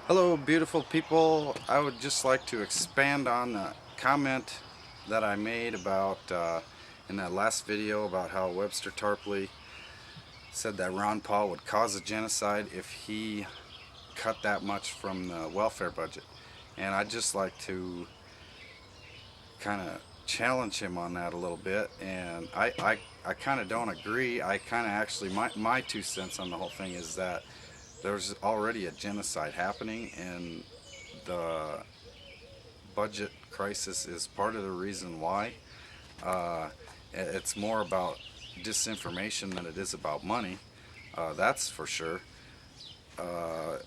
Hello, beautiful people. I would just like to expand on the comment that I made about in that last video about how Webster Tarpley said that Ron Paul would cause a genocide if he cut that much from the welfare budget. And I'd just like to kind of challenge him on that a little bit. And I kind of don't agree. I kind of actually, my 2 cents on the whole thing is that there's already a genocide happening, and the budget crisis is part of the reason why. Uh, it's more about disinformation than it is about money. That's for sure. Uh,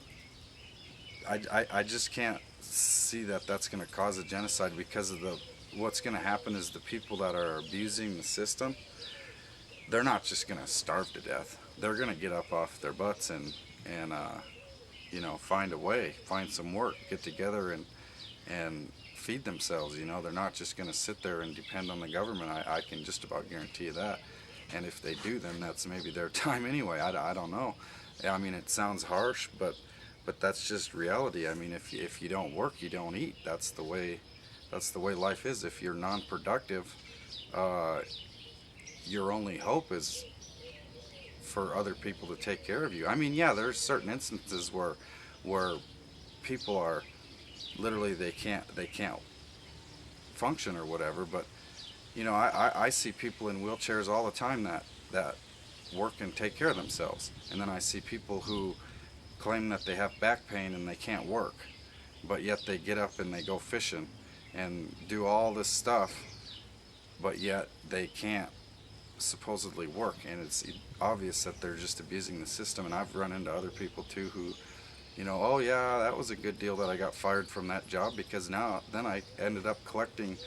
I just can't see that that's going to cause a genocide because of the what's going to happen is the people that are abusing the system, they're not just going to starve to death. They're going to get up off their butts and find a way, find some work, get together and feed themselves. They're not just going to sit there and depend on the government. I can just about guarantee you that. And if they do, then that's maybe their time anyway. I don't know. I mean, it sounds harsh, but that's just reality. I mean, if you don't work, you don't eat. That's the way life is. If you're non-productive, uh, your only hope is for other people to take care of you. I mean, yeah, there's certain instances where people are literally they can't function or whatever. But I see people in wheelchairs all the time that work and take care of themselves, and then I see people who claim that they have back pain and they can't work, but yet they get up and they go fishing and do all this stuff, but yet they can't supposedly work, and it's obvious that they're just abusing the system. And I've run into other people too who, oh yeah, that was a good deal that I got fired from that job because now then I ended up collecting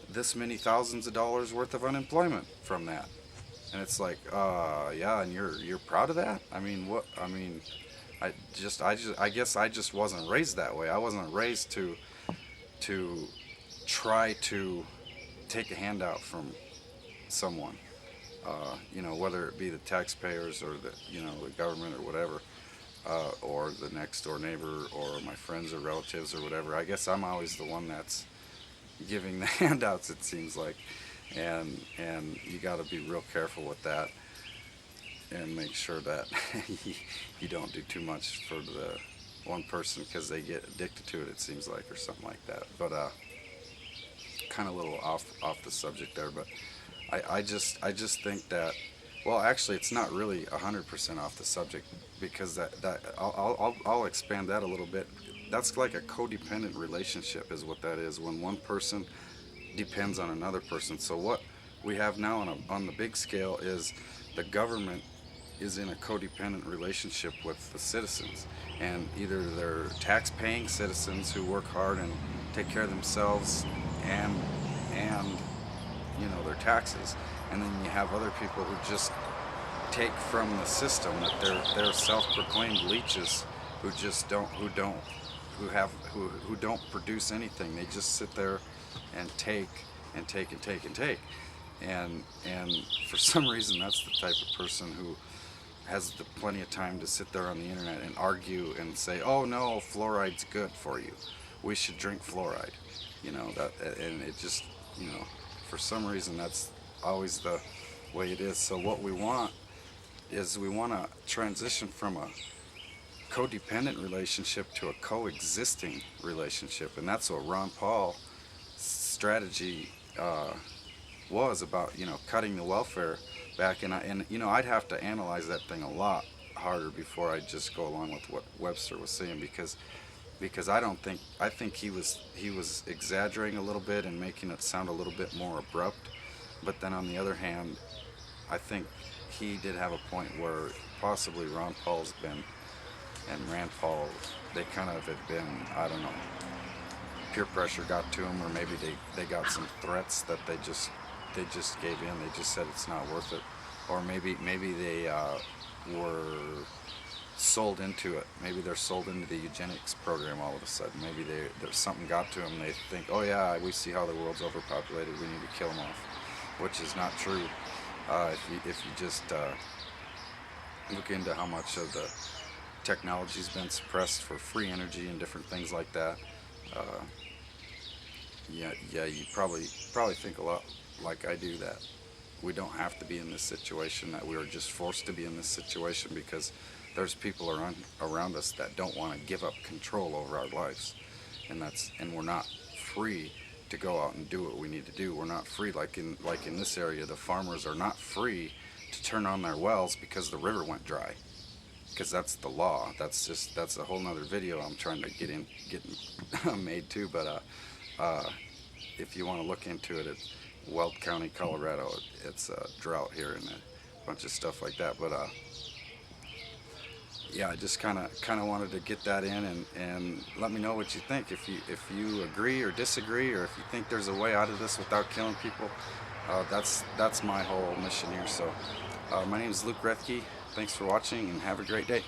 this many thousands of dollars worth of unemployment from that. And it's like, yeah, and you're proud of that? I mean, what? I mean, I guess I just wasn't raised that way. I wasn't raised to try to take a handout from someone. Whether it be the taxpayers or the government or whatever, or the next door neighbor or my friends or relatives or whatever. I guess I'm always the one that's giving the handouts. It seems like, and you got to be real careful with that and make sure that you don't do too much for the one person because they get addicted to it. It seems like, or something like that. But kind of a little off the subject there, but I just think that, well, actually it's not really 100% off the subject, because that I'll expand that a little bit. That's like a codependent relationship is what that is, when one person depends on another person. So what we have now on the big scale is the government is in a codependent relationship with the citizens, and either they're tax-paying citizens who work hard and take care of themselves and their taxes, and then you have other people who just take from the system, that they're self-proclaimed leeches who just don't produce anything. They just sit there and take and take and take and take, and for some reason that's the type of person who has plenty of time to sit there on the internet and argue and say, oh no, fluoride's good for you, we should drink fluoride, that. And it just, for some reason that's always the way it is. So what we want is we want to transition from a codependent relationship to a coexisting relationship, and that's what Ron Paul's strategy was about. Cutting the welfare back, and I'd have to analyze that thing a lot harder before I just go along with what Webster was saying, because I think he was exaggerating a little bit and making it sound a little bit more abrupt. But then on the other hand, I think he did have a point where possibly Ron Paul's been, and Rand Paul, they kind of had been, I don't know, peer pressure got to them, or maybe they got some threats that they just gave in. They just said it's not worth it, or maybe they were sold into it. Maybe they're sold into the eugenics program all of a sudden. Maybe there's something got to them. They think, oh yeah, we see how the world's overpopulated, we need to kill them off, which is not true. If you just look into how much of the technology's been suppressed for free energy and different things like that. Yeah, you probably think a lot like I do, that we don't have to be in this situation, that we are just forced to be in this situation because there's people around us that don't want to give up control over our lives, and we're not free to go out and do what we need to do. We're not free, like in this area, the farmers are not free to turn on their wells because the river went dry, because that's the law. That's a whole nother video I'm trying to get made too. But if you want to look into it, it's Weld County, Colorado. It's a drought here and a bunch of stuff like that. But yeah, I just kind of wanted to get that in, and let me know what you think. If you agree or disagree, or if you think there's a way out of this without killing people, that's my whole mission here. So my name is Luke Rethke. Thanks for watching, and have a great day.